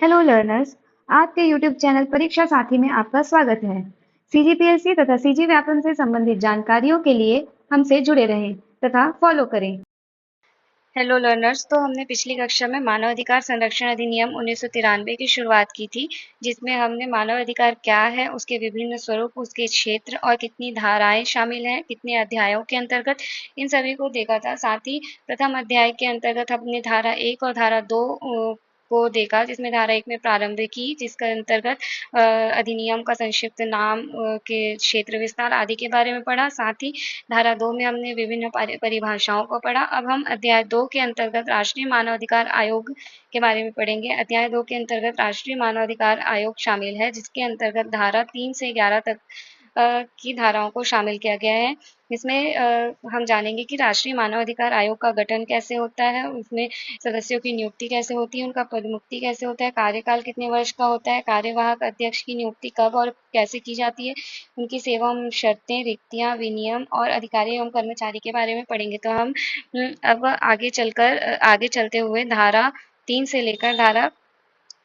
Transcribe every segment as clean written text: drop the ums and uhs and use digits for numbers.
Hello learners. आपके YouTube channel परीक्षा साथी में आपका स्वागत है। सीजीपीएससी तथा सीजी व्यापम से संबंधित जानकारियों के लिए हमसे जुड़े रहें तथा फॉलो करें। Hello learners. तो हमने पिछली कक्षा में मानव अधिकार संरक्षण अधिनियम 1993 की शुरुआत की थी, जिसमें हमने मानव अधिकार क्या है, उसके विभिन्न स्वरूप, उसके क्षेत्र और कितनी धाराएं शामिल हैं, कितने अध्यायों के अंतर्गत, इन सभी को देखा था। साथ ही प्रथम अध्याय के अंतर्गत हमने धारा 1 और धारा 2 को देखा, जिसमें धारा 1 में प्रारंभिकी, जिसके अंतर्गत अधिनियम का संक्षिप्त नाम, के क्षेत्र विस्तार आदि के बारे में पढ़ा। साथ ही धारा 2 में हमने विभिन्न परिभाषाओं को पढ़ा। अब हम अध्याय 2 के अंतर्गत राष्ट्रीय मानवाधिकार आयोग के बारे में पढ़ेंगे। अध्याय 2 के अंतर्गत राष्ट्रीय मानवाधिकार आयोग शामिल है, जिसके अंतर्गत धारा 3 से 11 तक की धाराओं को शामिल किया गया है। इसमें हम जानेंगे कि राष्ट्रीय मानवाधिकार आयोग का गठन कैसे होता है, उसमें सदस्यों की नियुक्ति कैसे होती है, उनका पदमुक्ति कैसे होता है, कार्यकाल कितने वर्ष का होता है, कार्यवाहक अध्यक्ष की नियुक्ति कब और कैसे की जाती है, उनकी सेवा एवं शर्तें, रिक्तियां, विनियम और अधिकारी एवं कर्मचारी के बारे में पढ़ेंगे। तो हम अब आगे चलते हुए धारा 3 से लेकर धारा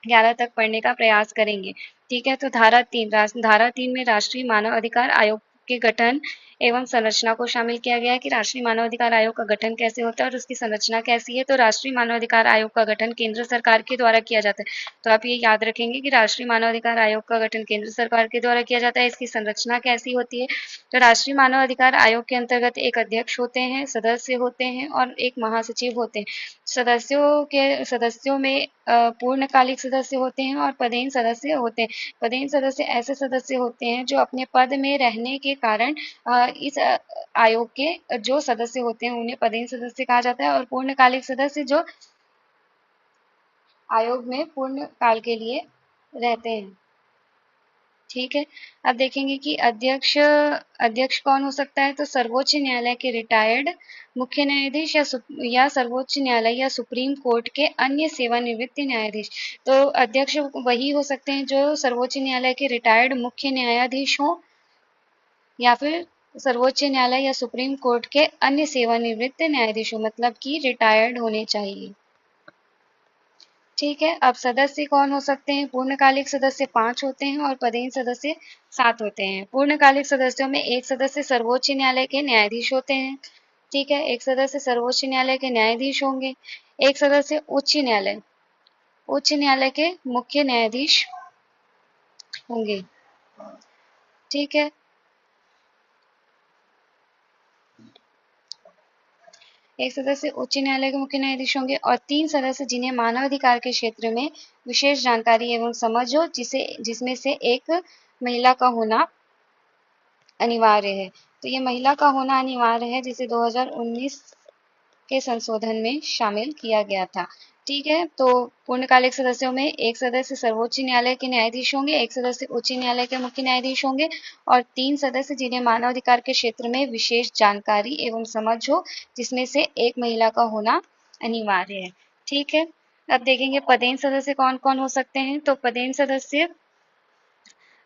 11 तक पढ़ने का प्रयास करेंगे। ठीक है, तो धारा 3 में राष्ट्रीय मानव अधिकार आयोग के गठन एवं संरचना को शामिल किया गया है कि राष्ट्रीय मानव अधिकार आयोग का गठन कैसे होता है और उसकी संरचना कैसी है। तो राष्ट्रीय मानव अधिकार आयोग का गठन केंद्र सरकार के द्वारा किया जाता है। तो आप ये याद रखेंगे कि राष्ट्रीय मानव अधिकार आयोग का गठन केंद्र सरकार के द्वारा किया जाता है। इसकी संरचना कैसी होती है? तो राष्ट्रीय मानव अधिकार आयोग के अंतर्गत एक अध्यक्ष होते हैं, सदस्य होते हैं और एक महासचिव होते हैं। सदस्यों में पूर्णकालिक सदस्य होते हैं और पदेन सदस्य होते हैं। पदेन सदस्य ऐसे सदस्य होते हैं जो अपने पद में रहने के कारण इस आयोग के जो सदस्य होते हैं उन्हें पदेन सदस्य कहा जाता है, और पूर्णकालिक सदस्य जो आयोग में पूर्ण काल के लिए रहते हैं। ठीक है, अब देखेंगे कि अध्यक्ष कौन हो सकता है। तो सर्वोच्च न्यायालय के रिटायर्ड मुख्य न्यायाधीश या सर्वोच्च न्यायालय या सुप्रीम कोर्ट के अन्य सेवानिवृत्त न्यायाधीश। तो अध्यक्ष वही हो सकते हैं जो सर्वोच्च न्यायालय के रिटायर्ड मुख्य न्यायाधीश हो या फिर सर्वोच्च न्यायालय या सुप्रीम कोर्ट के अन्य सेवानिवृत्त न्यायाधीश हो, मतलब कि रिटायर्ड होने चाहिए। ठीक है, अब सदस्य कौन हो सकते हैं। पूर्णकालिक सदस्य 5 होते हैं और पदेन सदस्य 7 होते हैं। पूर्णकालिक सदस्यों में एक सदस्य सर्वोच्च न्यायालय के न्यायाधीश होते हैं। ठीक है, एक सदस्य सर्वोच्च न्यायालय के न्यायाधीश होंगे। एक सदस्य उच्च न्यायालय के मुख्य न्यायाधीश होंगे। ठीक है, एक सदस्य उच्च न्यायालय के मुख्य न्यायाधीश होंगे और 3 सदस्य जिन्हें मानवाधिकार के क्षेत्र में विशेष जानकारी एवं समझ हो, जिसमें से एक महिला का होना अनिवार्य है। तो ये महिला का होना अनिवार्य है, जिसे 2019 के संशोधन में शामिल किया गया था। ठीक है, तो पूर्णकालिक सदस्यों में एक सदस्य सर्वोच्च न्यायालय के न्यायाधीश होंगे, एक सदस्य उच्च न्यायालय के मुख्य न्यायाधीश होंगे और 3 सदस्य जिन्हें मानवाधिकार के क्षेत्र में विशेष जानकारी एवं समझ हो, जिसमें से एक महिला का होना अनिवार्य है। ठीक है, अब देखेंगे पदेन सदस्य कौन कौन हो सकते हैं। तो पदेन सदस्य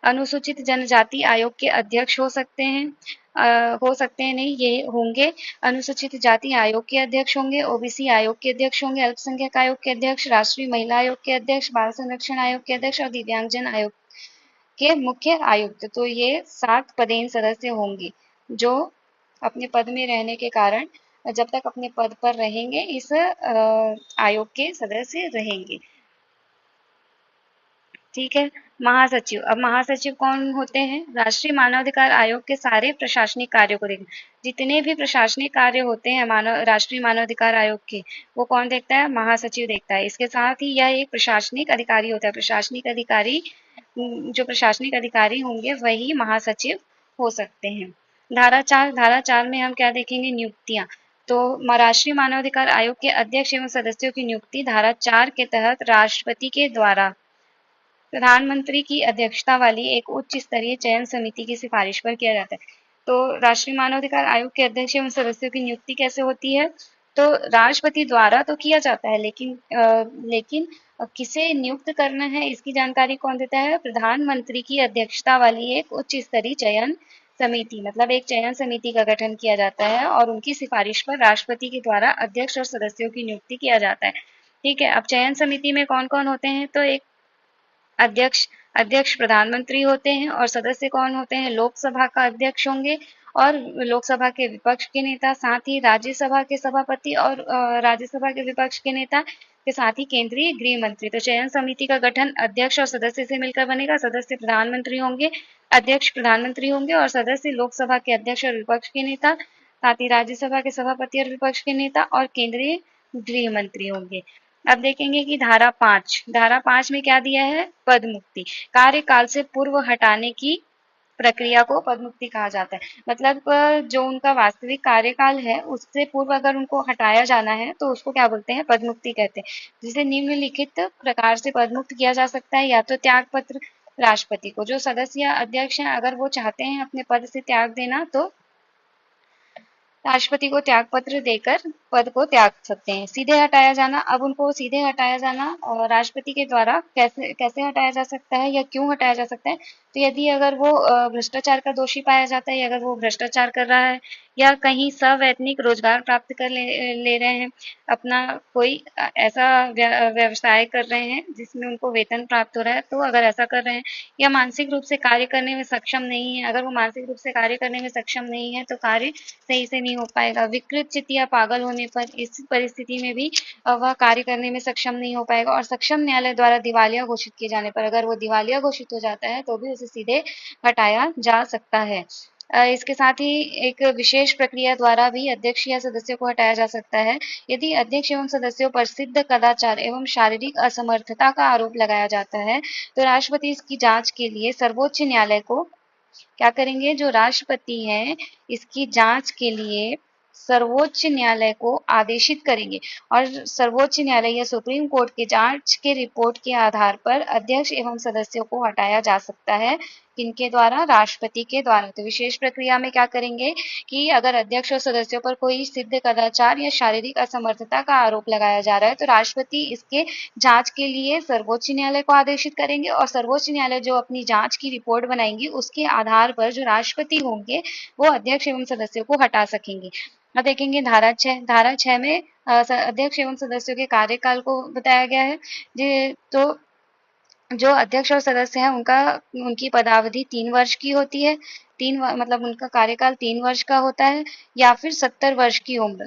अनुसूचित जनजाति आयोग के अध्यक्ष हो सकते हैं, नहीं, ये होंगे अनुसूचित जाति आयोग के अध्यक्ष होंगे, ओबीसी आयोग के अध्यक्ष होंगे, अल्पसंख्यक आयोग के अध्यक्ष, राष्ट्रीय महिला आयोग के अध्यक्ष, बाल संरक्षण आयोग के अध्यक्ष और दिव्यांगजन आयोग के मुख्य आयुक्त। तो ये 7 पदेन सदस्य होंगे जो अपने पद में रहने के कारण, जब तक अपने पद पर रहेंगे, इस आयोग के सदस्य रहेंगे। ठीक है, महासचिव। अब महासचिव कौन होते हैं। राष्ट्रीय मानवाधिकार आयोग के सारे प्रशासनिक कार्यों को देखना, जितने भी प्रशासनिक कार्य होते हैं राष्ट्रीय मानवाधिकार आयोग के, वो कौन देखता है, महासचिव देखता है। इसके साथ ही यह एक प्रशासनिक अधिकारी होता है। जो प्रशासनिक अधिकारी होंगे वही महासचिव हो सकते हैं। धारा 4 में हम क्या देखेंगे, नियुक्तियां। तो राष्ट्रीय मानवाधिकार आयोग के अध्यक्ष एवं सदस्यों की नियुक्ति धारा 4 के तहत राष्ट्रपति के द्वारा प्रधानमंत्री की अध्यक्षता वाली एक उच्च स्तरीय चयन समिति की सिफारिश पर किया जाता है। तो राष्ट्रीय मानवाधिकार आयोग के अध्यक्ष एवं सदस्यों की नियुक्ति कैसे होती है। तो राष्ट्रपति द्वारा तो किया जाता है, लेकिन किसे नियुक्त करना है इसकी जानकारी कौन देता है, प्रधानमंत्री की अध्यक्षता वाली एक उच्च स्तरीय चयन समिति, मतलब एक चयन समिति का गठन किया जाता है और उनकी सिफारिश पर राष्ट्रपति के द्वारा अध्यक्ष और सदस्यों की नियुक्ति किया जाता है। ठीक है, अब चयन समिति में कौन कौन होते हैं। तो एक अध्यक्ष अध्यक्ष प्रधानमंत्री होते हैं और सदस्य कौन होते हैं? लोकसभा का अध्यक्ष होंगे और लोकसभा के विपक्ष के नेता, साथ ही राज्यसभा के सभापति और राज्यसभा के विपक्ष के नेता के साथ ही केंद्रीय गृह मंत्री। तो चयन समिति का गठन अध्यक्ष और सदस्य से मिलकर बनेगा। सदस्य प्रधानमंत्री होंगे, अध्यक्ष प्रधानमंत्री होंगे और सदस्य लोकसभा के अध्यक्ष और विपक्ष के नेता, साथ ही राज्यसभा के सभापति और विपक्ष के नेता और केंद्रीय गृह मंत्री होंगे। अब देखेंगे कि धारा 5 में क्या दिया है? पद मुक्ति। कार्यकाल से पूर्व हटाने की प्रक्रिया को पद मुक्ति कहा जाता है। मतलब जो उनका वास्तविक कार्यकाल है उससे पूर्व अगर उनको हटाया जाना है तो उसको क्या बोलते हैं? पद मुक्ति कहते हैं। जिसे निम्नलिखित प्रकार से पद मुक्त किया जा सकता है, या तो त्याग पत्र राष्ट्रपति को। जो सदस्य या अध्यक्ष हैं अगर वो चाहते हैं अपने पद से त्याग देना तो राष्ट्रपति को त्याग पत्र देकर पद को त्याग सकते हैं। सीधे हटाया जाना, अब उनको सीधे हटाया जाना और राष्ट्रपति के द्वारा कैसे कैसे हटाया जा सकता है या क्यों हटाया जा सकता है? तो यदि अगर वो भ्रष्टाचार का दोषी पाया जाता है, या अगर वो भ्रष्टाचार कर रहा है या कहीं सवैतनिक रोजगार प्राप्त कर ले रहे हैं, अपना कोई ऐसा व्यवसाय कर रहे हैं जिसमें उनको वेतन प्राप्त हो रहा है, तो अगर ऐसा कर रहे हैं, या मानसिक रूप से कार्य करने में सक्षम नहीं है, अगर वो मानसिक रूप से कार्य करने में सक्षम नहीं है तो कार्य सही से नहीं हो पाएगा। विकृत चित्त या पागल होने पर इस परिस्थिति में भी वह कार्य करने में सक्षम नहीं हो पाएगा। और सक्षम न्यायालय द्वारा दिवालिया घोषित किए जाने पर, अगर वो दिवालिया घोषित हो जाता है तो भी उसे सीधे हटाया जा सकता है। इसके साथ ही एक विशेष प्रक्रिया द्वारा भी अध्यक्ष या सदस्य को हटाया जा सकता है। यदि अध्यक्ष एवं सदस्यों पर सिद्ध कदाचार एवं शारीरिक असमर्थता का आरोप लगाया जाता है तो राष्ट्रपति इसकी जांच के लिए सर्वोच्च न्यायालय को क्या करेंगे? जो राष्ट्रपति हैं इसकी जांच के लिए सर्वोच्च न्यायालय को आदेशित करेंगे और सर्वोच्च न्यायालय या सुप्रीम कोर्ट की जांच के रिपोर्ट के आधार पर अध्यक्ष एवं सदस्यों को हटाया जा सकता है। किनके द्वारा? राष्ट्रपति के द्वारा। तो विशेष प्रक्रिया में क्या करेंगे कि अगर अध्यक्ष और सदस्यों पर कोई सिद्ध कदाचार या शारीरिक असमर्थता का आरोप लगाया जा रहा है तो राष्ट्रपति इसके जांच के लिए सर्वोच्च न्यायालय को आदेशित करेंगे और सर्वोच्च न्यायालय जो अपनी जांच की रिपोर्ट बनाएंगे उसके आधार पर जो राष्ट्रपति होंगे वो अध्यक्ष एवं सदस्यों को हटा सकेंगे। अब देखेंगे धारा 6 में अध्यक्ष एवं सदस्यों के कार्यकाल को बताया गया है। तो जो अध्यक्ष और सदस्य हैं उनकी पदावधि 3 वर्ष की होती है। मतलब उनका कार्यकाल 3 वर्ष का होता है या फिर 70 वर्ष की उम्र।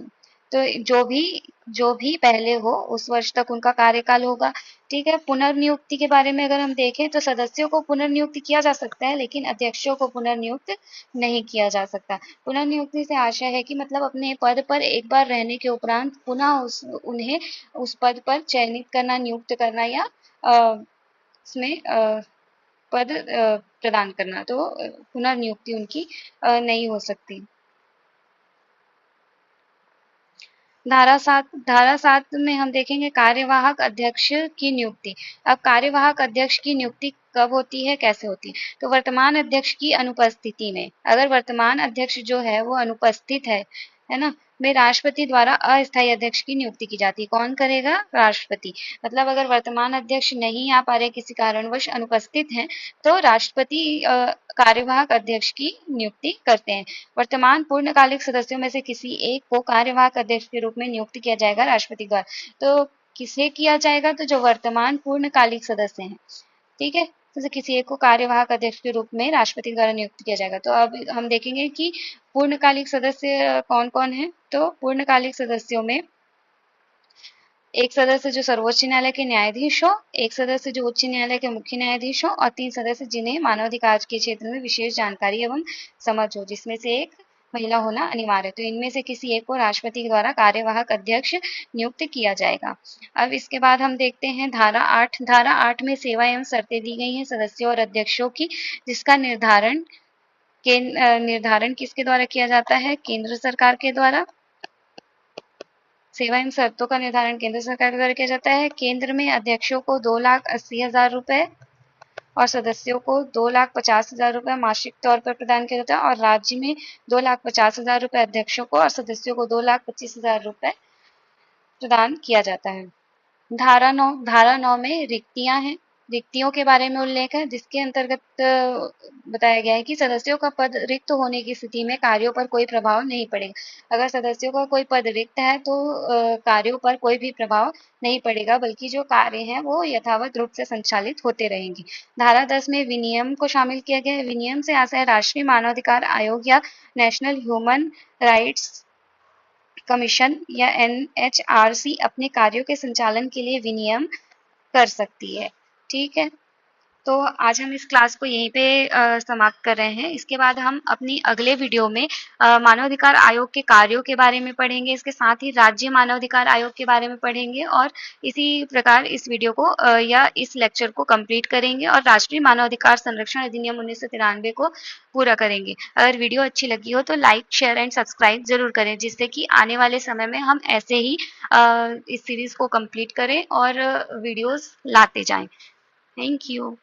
तो जो भी पहले हो उस वर्ष तक उनका कार्यकाल होगा। ठीक है। पुनर्नियुक्ति के बारे में अगर हम देखें तो सदस्यों को पुनर्नियुक्त किया जा सकता है लेकिन अध्यक्षों को पुनर्नियुक्त नहीं किया जा सकता। पुनर्नियुक्ति से आशय है कि मतलब अपने पद पर एक बार रहने के उपरांत पुनः उन्हें उस पद पर चयनित करना, नियुक्त करना या उसमें पद प्रदान करना। तो पुनर्नियुक्ति उनकी नहीं हो सकती। धारा 7 में हम देखेंगे कार्यवाहक अध्यक्ष की नियुक्ति। अब कार्यवाहक अध्यक्ष की नियुक्ति कब होती है, कैसे होती है? तो वर्तमान अध्यक्ष की अनुपस्थिति में, अगर वर्तमान अध्यक्ष जो है वो अनुपस्थित है ना, में राष्ट्रपति द्वारा अस्थायी अध्यक्ष की नियुक्ति की जाती है। कौन करेगा? राष्ट्रपति। मतलब अगर वर्तमान अध्यक्ष नहीं आ पा रहे, किसी कारणवश अनुपस्थित हैं, तो राष्ट्रपति कार्यवाहक अध्यक्ष की नियुक्ति करते हैं। वर्तमान पूर्णकालिक सदस्यों में से किसी एक को कार्यवाहक अध्यक्ष के रूप में नियुक्त किया जाएगा राष्ट्रपति द्वारा। तो किसे किया जाएगा? तो जो वर्तमान पूर्णकालिक सदस्य हैं। ठीक है। तो किसी एक को कार्यवाहक अध्यक्ष के रूप में राष्ट्रपति द्वारा नियुक्त किया जाएगा। तो अब हम देखेंगे कि पूर्णकालिक सदस्य कौन कौन है। तो पूर्णकालिक सदस्यों में एक सदस्य जो सर्वोच्च न्यायालय के न्यायाधीश हो, एक सदस्य जो उच्च न्यायालय के मुख्य न्यायाधीश हो और 3 सदस्य जिन्हें मानवाधिकार के क्षेत्र में विशेष जानकारी एवं समझ हो, जिसमें से एक महिला होना अनिवार्य है। तो इनमें से किसी एक को राष्ट्रपति के द्वारा कार्यवाहक अध्यक्ष नियुक्त किया जाएगा। अब इसके बाद हम देखते हैं धारा 8 में सेवा एवं शर्तें दी गई हैं सदस्यों और अध्यक्षों की, जिसका निर्धारण किसके द्वारा किया जाता है? केंद्र सरकार के द्वारा। सेवा एवं शर्तों का निर्धारण केंद्र सरकार के द्वारा किया जाता है। केंद्र में अध्यक्षों को 2,80,000 रुपए और सदस्यों को 2,50,000 रुपए मासिक तौर पर प्रदान किया जाता है और राज्य में 2,50,000 रुपए अध्यक्षों को और सदस्यों को 2,25,000 रुपए प्रदान किया जाता है। धारा 9 में रिक्तियां हैं। रिक्तियों के बारे में उल्लेख है, जिसके अंतर्गत बताया गया है कि सदस्यों का पद रिक्त होने की स्थिति में कार्यों पर कोई प्रभाव नहीं पड़ेगा। अगर सदस्यों का कोई पद रिक्त है तो कार्यों पर कोई भी प्रभाव नहीं पड़ेगा, बल्कि जो कार्य हैं वो यथावत रूप से संचालित होते रहेंगे। धारा 10 में विनियम को शामिल किया गया है। विनियम से आशय राष्ट्रीय मानवाधिकार आयोग या नेशनल ह्यूमन राइट्स कमीशन या NHRC अपने कार्यों के संचालन के लिए विनियम कर सकती है। ठीक है, तो आज हम इस क्लास को यहीं पे समाप्त कर रहे हैं। इसके बाद हम अपनी अगले वीडियो में मानवाधिकार आयोग के कार्यों के बारे में पढ़ेंगे, इसके साथ ही राज्य मानवाधिकार आयोग के बारे में पढ़ेंगे और इसी प्रकार इस वीडियो को या इस लेक्चर को कंप्लीट करेंगे और राष्ट्रीय मानवाधिकार संरक्षण अधिनियम 1993 को पूरा करेंगे। अगर वीडियो अच्छी लगी हो तो लाइक, शेयर एंड सब्सक्राइब जरूर करें, जिससे कि आने वाले समय में हम ऐसे ही इस सीरीज को कंप्लीट करें और वीडियोस लाते जाएं। Thank you.